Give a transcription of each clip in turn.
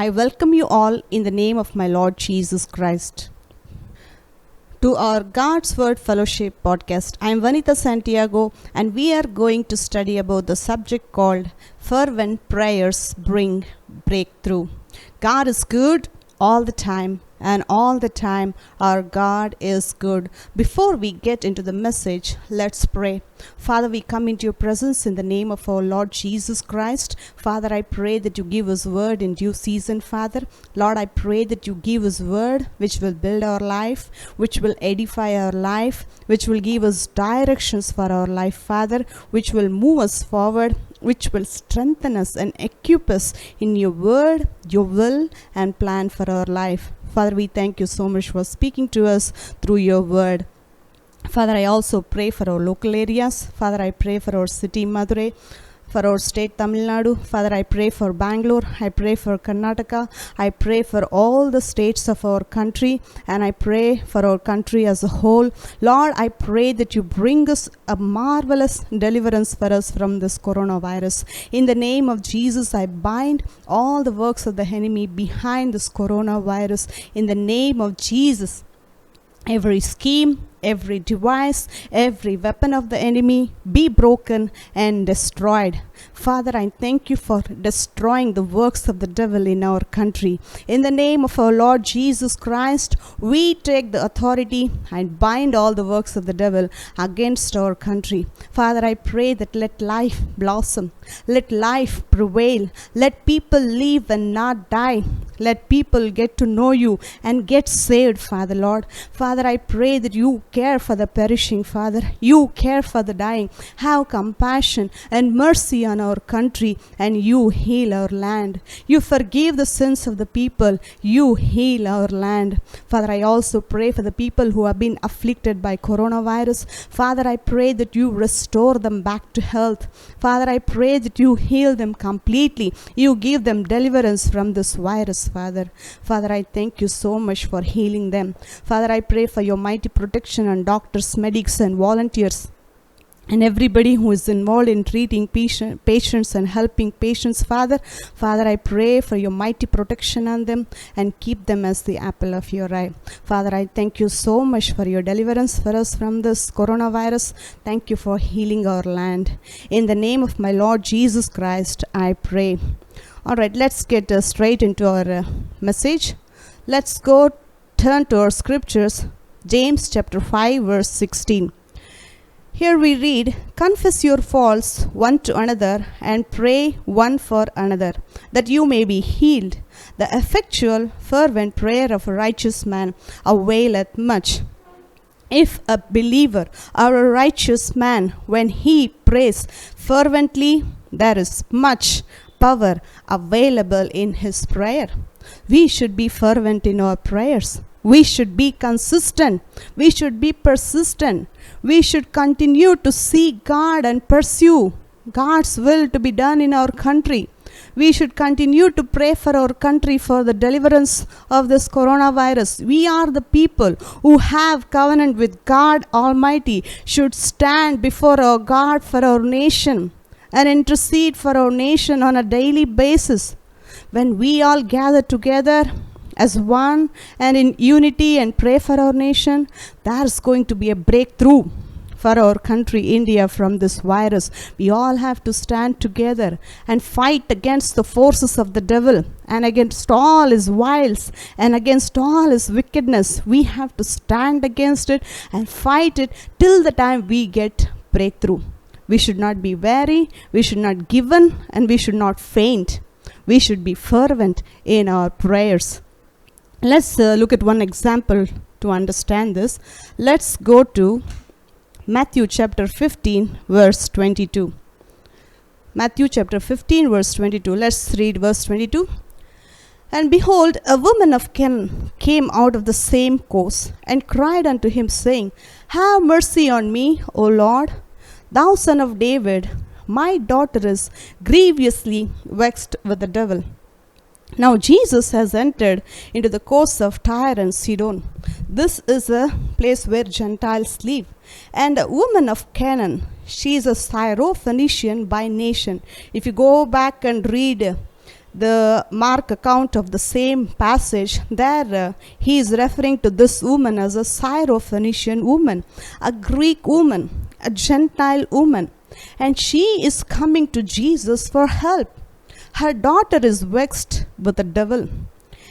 I welcome you all in the name of my Lord Jesus Christ to our God's Word Fellowship podcast. I am Vanita Santiago, and we are going to study about the subject called Fervent Prayers Bring Breakthrough. God is good all the time, and all the time our God is good. Before we get into the message, let's pray. Father, we come into your presence in the name of our Lord Jesus Christ. Father, I pray that you give us word in due season, Father. Lord, I pray that you give us word which will build our life, which will edify our life, which will give us directions for our life, Father, which will move us forward, which will strengthen us and equip us in your word, your will, and plan for our life. Father, we thank you so much for speaking to us through your word. Father, I also pray for our local areas. Father, I pray for our city, Madurai, for our state, Tamil Nadu. Father, I pray for Bangalore. I pray for Karnataka. I pray for all the states of our country, and I pray for our country as a whole. Lord, I pray that you bring us a marvelous deliverance for us from this coronavirus. In the name of Jesus, I bind all the works of the enemy behind this coronavirus. In the name of Jesus, every scheme, every device, every weapon of the enemy be broken and destroyed. Father, I thank you for destroying the works of the devil in our country. In the name of our Lord Jesus Christ, we take the authority and bind all the works of the devil against our country. Father, I pray that let life blossom, let life prevail, let people live and not die, let people get to know you and get saved, Father Lord. Father, I pray that you care for the perishing, Father. You care for the dying. Have compassion and mercy on our country, and you heal our land. You forgive the sins of the people. You heal our land. Father, I also pray for the people who have been afflicted by coronavirus. Father, I pray that you restore them back to health. Father, I pray that you heal them completely. You give them deliverance from this virus, Father. Father, I thank you so much for healing them. Father, I pray for your mighty protection on doctors, medics, and volunteers, and everybody who is involved in treating patients and helping patients, Father. Father, I pray for your mighty protection on them and keep them as the apple of your eye. Father, I thank you so much for your deliverance for us from this coronavirus. Thank you for healing our land. In the name of my Lord Jesus Christ, I pray. All right, let's get straight into our message. Let's go turn to our scriptures. James chapter 5 verse 16. Here we read, "Confess your faults one to another and pray one for another, that you may be healed. The effectual, fervent prayer of a righteous man availeth much." If a believer or a righteous man, when he prays fervently, there is much power available in his prayer. We should be fervent in our prayers. We should be consistent. We should be persistent. We should continue to seek God and pursue God's will to be done in our country. We should continue to pray for our country for the deliverance of this coronavirus. We are the people who have covenant with God Almighty, should stand before our God for our nation and intercede for our nation on a daily basis. When we all gather together as one and in unity and pray for our nation, there's going to be a breakthrough for our country, India, from this virus. We all have to stand together and fight against the forces of the devil and against all his wiles and against all his wickedness. We have to stand against it and fight it till the time we get breakthrough. We should not be weary, we should not give in, and we should not faint. We should be fervent in our prayers. Let's look at one example to understand this. Let's go to Matthew chapter 15 verse 22. Matthew chapter 15 verse 22. Let's read verse 22. "And behold, a woman of Canaan came out of the same coast, and cried unto him, saying, Have mercy on me, O Lord, thou son of David. My daughter is grievously vexed with the devil." Now Jesus has entered into the coasts of Tyre and Sidon. This is a place where Gentiles live. And a woman of Canaan, she is a Syrophoenician by nation. If you go back and read the Mark account of the same passage, there he is referring to this woman as a Syrophoenician woman, a Greek woman, a Gentile woman, and she is coming to Jesus for help. Her daughter is vexed with the devil,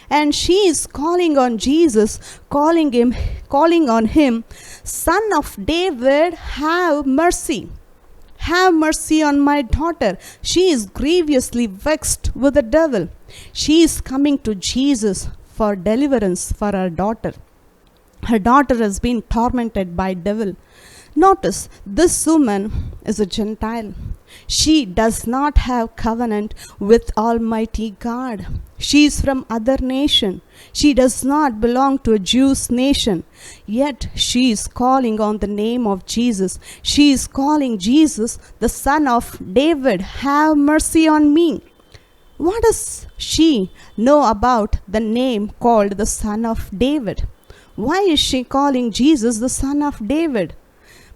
and she is calling on Jesus, calling on him, Son of David, have mercy. Have mercy on my daughter. She is grievously vexed with the devil. She is coming to Jesus for deliverance for her daughter. Her daughter has been tormented by devil. Notice, this woman is a Gentile. She does not have covenant with Almighty God. She is from other nation. She does not belong to a Jewish nation. Yet she is calling on the name of Jesus. She is calling Jesus, the Son of David, have mercy on me. What does she know about the name called the Son of David? Why is she calling Jesus the Son of David?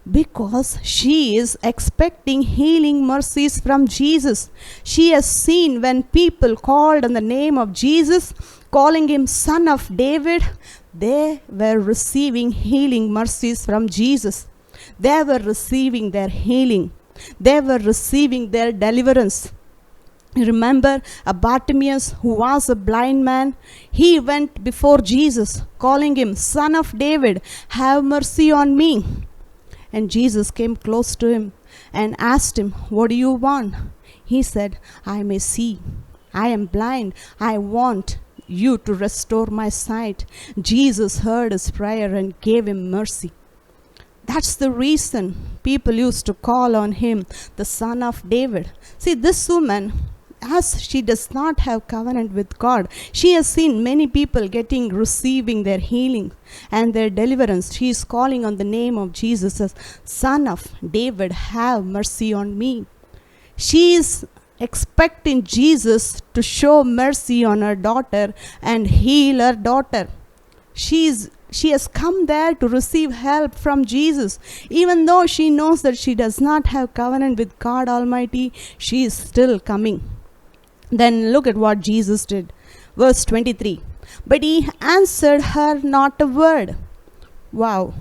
Because she is expecting healing mercies from Jesus. She has seen when people called on the name of Jesus, calling him Son of David, they were receiving healing mercies from Jesus. They were receiving their healing. They were receiving their deliverance. Remember Bartimaeus, who was a blind man? He went before Jesus, calling him, Son of David, have mercy on me. And Jesus came close to him and asked him, what do you want? He said, I may see. I am blind. I want you to restore my sight. Jesus heard his prayer and gave him mercy. That's the reason people used to call on him the Son of David. See, this woman, as she does not have covenant with God, she has seen many people receiving their healing and their deliverance. She is calling on the name of Jesus as Son of David, have mercy on me. She is expecting Jesus to show mercy on her daughter and heal her daughter. She has come there to receive help from Jesus. Even though she knows that she does not have covenant with God Almighty, she is still coming. Then look at what Jesus did. Verse 23. But he answered her not a word. Wow.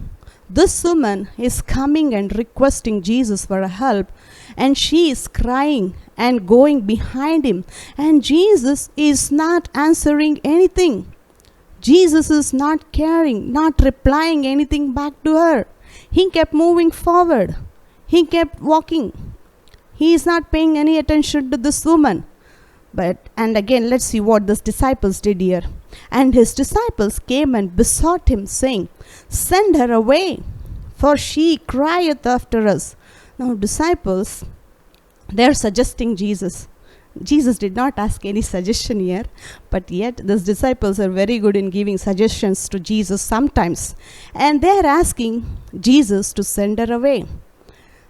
This woman is coming and requesting Jesus for help, and she is crying and going behind him, and Jesus is not answering anything. Jesus is not caring, not replying anything back to her. He kept moving forward. He kept walking. He is not paying any attention to this woman. And again, let's see what the disciples did here. And his disciples came and besought him, saying, Send her away, for she crieth after us. Now, disciples, they are suggesting Jesus. Jesus did not ask any suggestion here, but yet these disciples are very good in giving suggestions to Jesus sometimes. And they are asking Jesus to send her away.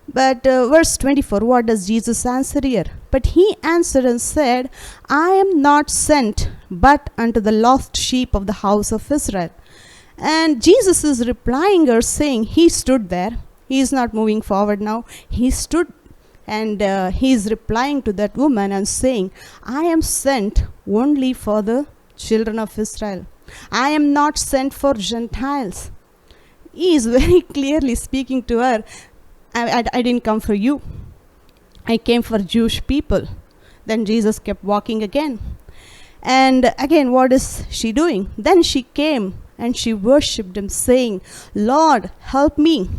But verse 24, what does Jesus answer here? But he answered and said, I am not sent but unto the lost sheep of the house of Israel. And Jesus is replying or saying, he stood there. He is not moving forward now. He stood and he is replying to that woman and saying, I am sent only for the children of Israel. I am not sent for Gentiles. He is very clearly speaking to her. I didn't come for you. I came for Jewish people. Then Jesus kept walking again. And again, what is she doing? Then she came and she worshipped him, saying, Lord, help me.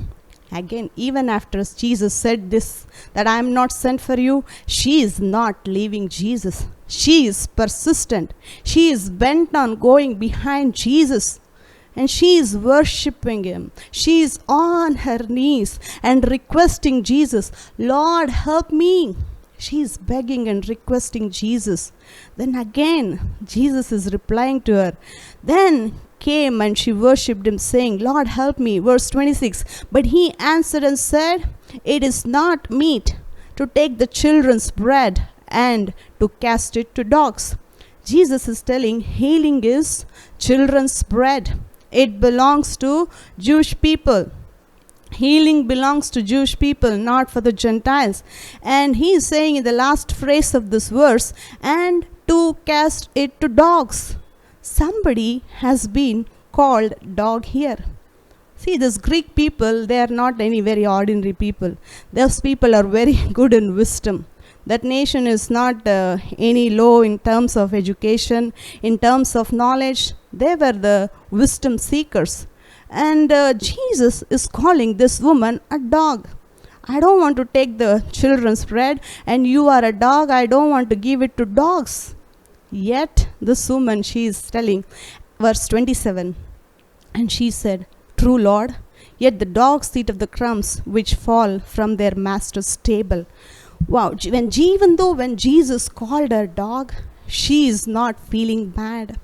Again, even after Jesus said this, that I am not sent for you, she is not leaving Jesus. She is persistent. She is bent on going behind Jesus. And she is worshipping him. She is on her knees and requesting Jesus, Lord, help me. She is begging and requesting Jesus. Then again, Jesus is replying to her. Then came and she worshipped him, saying, Lord, help me. Verse 26. But he answered and said, It is not meet to take the children's bread and to cast it to dogs. Jesus is telling healing is children's bread. It belongs to Jewish people. Healing belongs to Jewish people, not for the Gentiles. And he is saying in the last phrase of this verse, and to cast it to dogs. Somebody has been called dog here. See, these Greek people, they are not any very ordinary people. Those people are very good in wisdom. That nation is not any low in terms of education, in terms of knowledge. They were the wisdom seekers. And Jesus is calling this woman a dog. I don't want to take the children's bread, and you are a dog. I don't want to give it to dogs. Yet, this woman, she is telling, verse 27, and she said, True, Lord, yet the dogs eat of the crumbs which fall from their master's table. Wow, even though when Jesus called her dog, she is not feeling bad.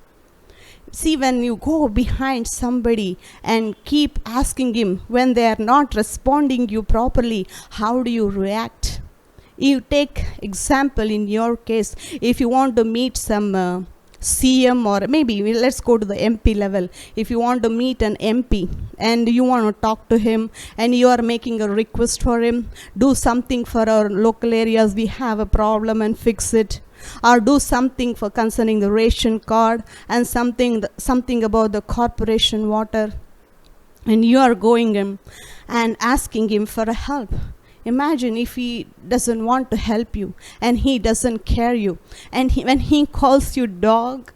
See, when you go behind somebody and keep asking him when they are not responding you properly, how do you react? You take example in your case, if you want to meet some CM, or maybe let's go to the MP level. If you want to meet an MP and you want to talk to him and you are making a request for him, do something for our local areas, we have a problem and fix it. Or do something for concerning the ration card and something about the corporation water, and you are going him and asking him for a help. Imagine if he doesn't want to help you and he doesn't care you, and when he calls you dog,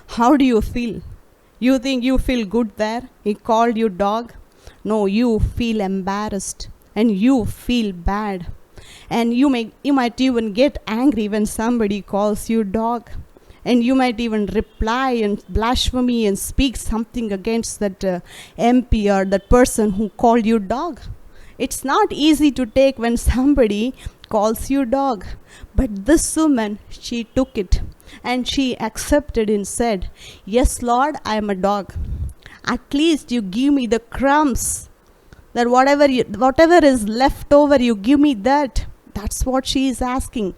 how do you feel? You think you feel good there? He called you dog? No, you feel embarrassed and you feel bad. And you might even get angry when somebody calls you dog. And you might even reply and blasphemy and speak something against that MP or that person who called you dog. It's not easy to take when somebody calls you dog. But this woman, she took it and she accepted and said, Yes, Lord, I am a dog. At least you give me the crumbs. That whatever is left over, you give me that. That's what she is asking.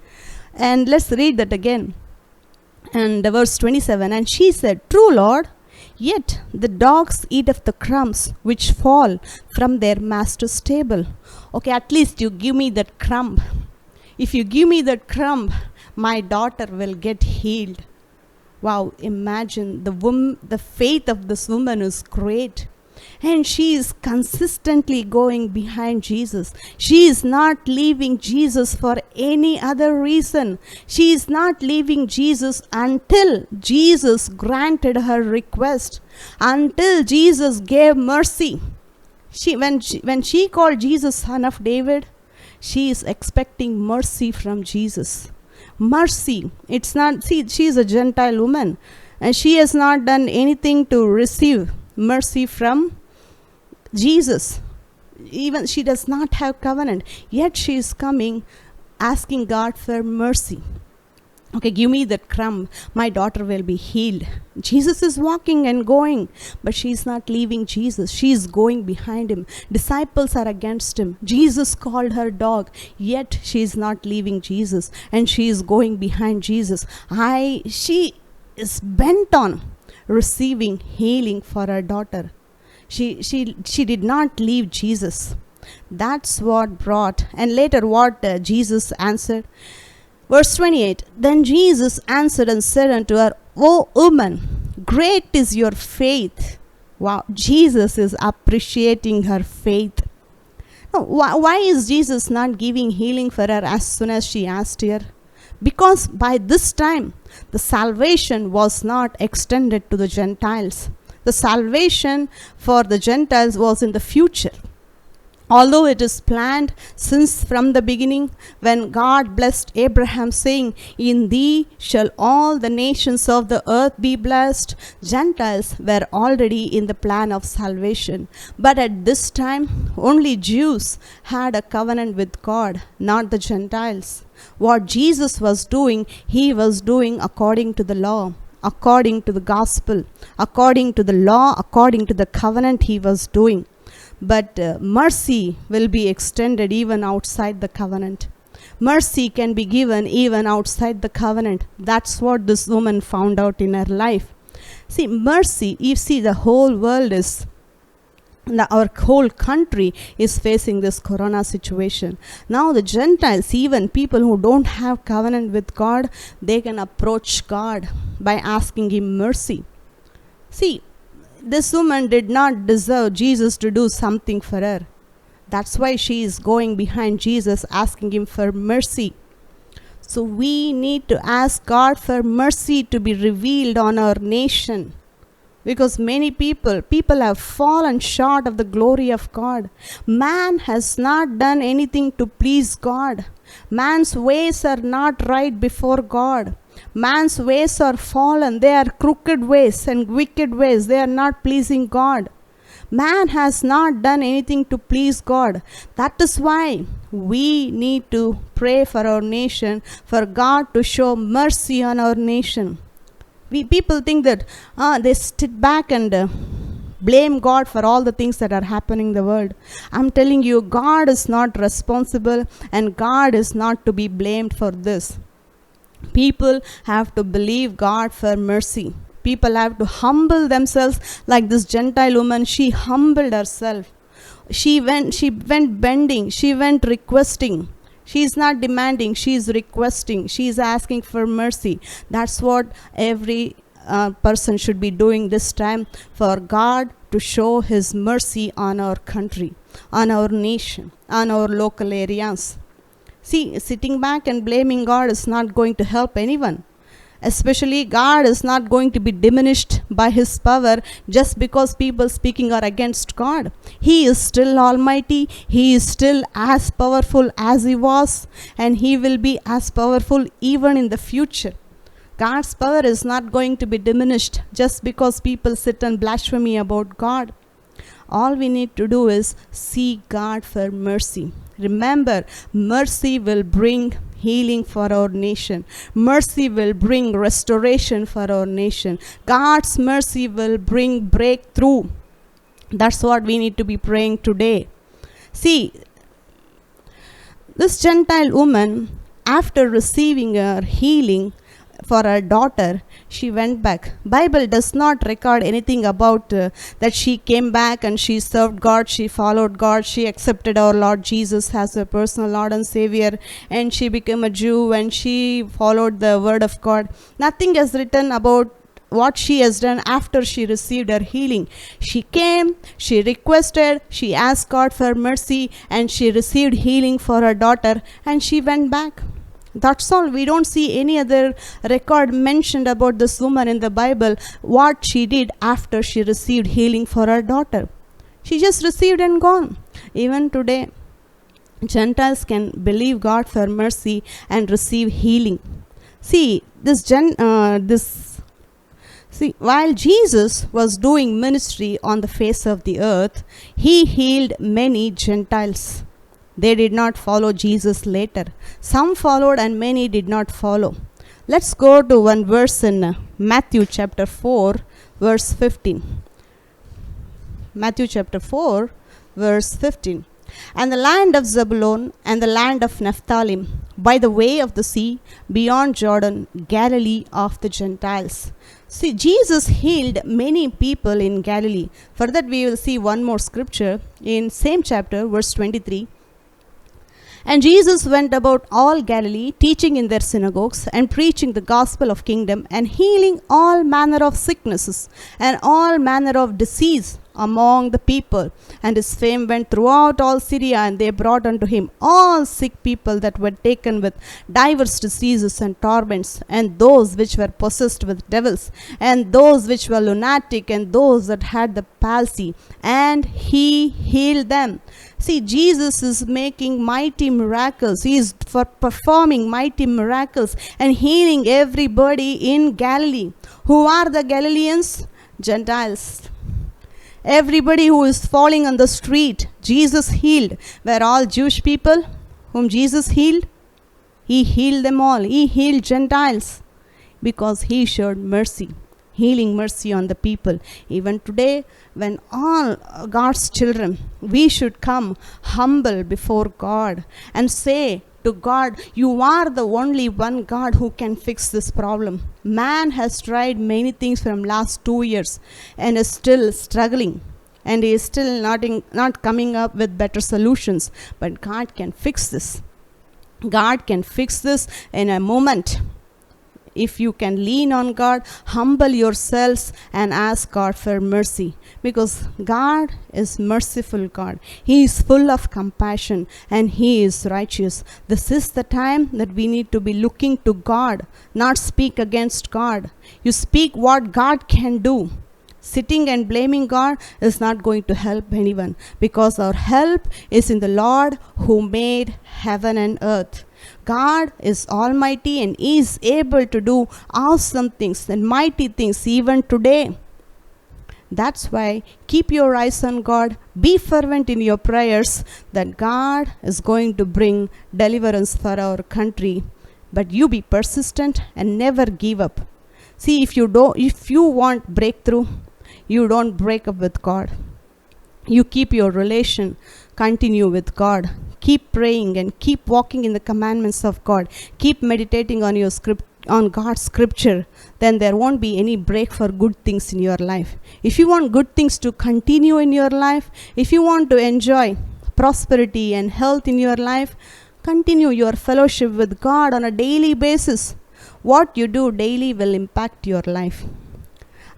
And let's read that again. And verse 27, and she said, True, Lord, yet the dogs eat of the crumbs which fall from their master's table. Okay, at least you give me that crumb. If you give me that crumb, my daughter will get healed. Wow, imagine the faith of this woman is great. And she is consistently going behind Jesus. She is not leaving Jesus for any other reason. She is not leaving Jesus until Jesus granted her request, until Jesus gave mercy. When she called Jesus Son of David, she is expecting mercy from Jesus. Mercy. It's not, see, she is a Gentile woman and she has not done anything to receive mercy from Jesus. Even she does not have covenant, yet she is coming asking God for mercy. Okay, give me that crumb, my daughter will be healed. Jesus is walking and going, but she is not leaving Jesus. She is going behind him. Disciples are against him. Jesus called her dog, yet she is not leaving Jesus and she is going behind Jesus. She is bent on receiving healing for her daughter. She did not leave Jesus. That's what brought. And later what Jesus answered. Verse 28, Then Jesus answered and said unto her, O woman, great is your faith. Wow, Jesus is appreciating her faith. Now, why is Jesus not giving healing for her as soon as she asked here? Because by this time, the salvation was not extended to the Gentiles. The salvation for the Gentiles was in the future. Although it is planned since from the beginning, when God blessed Abraham, saying, In thee shall all the nations of the earth be blessed, Gentiles were already in the plan of salvation. But at this time, only Jews had a covenant with God, not the Gentiles. What Jesus was doing, he was doing according to the law, according to the gospel, according to the law, according to the covenant he was doing. But mercy will be extended even outside the covenant. Mercy can be given even outside the covenant. That's what this woman found out in her life. See, mercy, you see, the whole world is Our whole country is facing this corona situation. Now the Gentiles, even people who don't have covenant with God, they can approach God by asking him mercy. See, this woman did not deserve Jesus to do something for her. That's why she is going behind Jesus, asking him for mercy. So we need to ask God for mercy to be revealed on our nation. Because many people have fallen short of the glory of God. Man has not done anything to please God. Man's ways are not right before God. Man's ways are fallen. They are crooked ways and wicked ways. They are not pleasing God. Man has not done anything to please God. That is why we need to pray for our nation, for God to show mercy on our nation. People think that they sit back and blame God for all the things that are happening in the world. I'm telling you, God is not responsible and God is not to be blamed for this. People have to believe God for mercy. People have to humble themselves like this Gentile woman. She humbled herself. She went bending. She went requesting. She is not demanding, she is requesting, she is asking for mercy. That's what every person should be doing this time, for God to show his mercy on our country, on our nation, on our local areas. See, sitting back and blaming God is not going to help anyone. Especially, God is not going to be diminished by his power just because people speaking are against God. He is still almighty. He is still as powerful as he was, and he will be as powerful even in the future. God's power is not going to be diminished just because people sit and blaspheme about God. All we need to do is seek God for mercy. Remember, mercy will bring healing for our nation. Mercy will bring restoration for our nation. God's mercy will bring breakthrough. That's what we need to be praying today. See, this Gentile woman, after receiving her healing for her daughter, she went back. Bible does not record anything about that she came back and she served God, she followed God, she accepted our Lord Jesus as her personal Lord and Savior, and she became a Jew and she followed the word of God. Nothing is written about what she has done after she received her healing. She came, she requested, she asked God for mercy, and she received healing for her daughter, and she went back. That's all. We don't see any other record mentioned about this woman in the Bible, what she did after she received healing for her daughter. She just received and gone. Even today, Gentiles can believe God for mercy and receive healing. See, while Jesus was doing ministry on the face of the earth, he healed many Gentiles. They did not follow Jesus later. Some followed and many did not follow. Let's go to one verse in Matthew chapter 4, verse 15. Matthew chapter 4, verse 15. And the land of Zebulun and the land of Naphtali, by the way of the sea, beyond Jordan, Galilee of the Gentiles. See, Jesus healed many people in Galilee. For that we will see one more scripture in same chapter, verse 23. And Jesus went about all Galilee, teaching in their synagogues and preaching the gospel of kingdom and healing all manner of sicknesses and all manner of disease among the people. And his fame went throughout all Syria, and they brought unto him all sick people that were taken with divers diseases and torments, and those which were possessed with devils, and those which were lunatic, and those that had the palsy, and he healed them. See, Jesus is making mighty miracles. He is performing mighty miracles and healing everybody in Galilee. Who are the Galileans? Gentiles. Everybody who is falling on the street, Jesus healed. Were all Jewish people whom Jesus healed? He healed them all. He healed Gentiles because he showed mercy, healing mercy on the people. Even today, when all God's children, we should come humble before God and say to God, you are the only one God who can fix this problem. Man has tried many things from last 2 years and is still struggling. and he is still not coming up with better solutions. But God can fix this. God can fix this in a moment. If you can lean on God, humble yourselves and ask God for mercy, because God is merciful God. He is full of compassion and He is righteous. This is the time that we need to be looking to God, not speak against God. You speak what God can do. Sitting and blaming God is not going to help anyone, because our help is in the Lord who made heaven and earth. God is almighty and He is able to do awesome things and mighty things even today. That's why keep your eyes on God. Be fervent in your prayers that God is going to bring deliverance for our country. But you be persistent and never give up. See, if you want breakthrough, you don't break up with God. You keep your relation, continue with God. Keep praying and keep walking in the commandments of God. Keep meditating on God's scripture. Then there won't be any break for good things in your life. If you want good things to continue in your life, if you want to enjoy prosperity and health in your life, continue your fellowship with God on a daily basis. What you do daily will impact your life.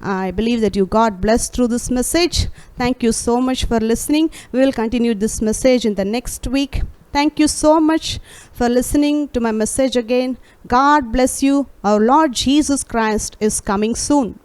I believe that you got blessed through this message. Thank you so much for listening. We will continue this message in the next week. Thank you so much for listening to my message again. God bless you. Our Lord Jesus Christ is coming soon.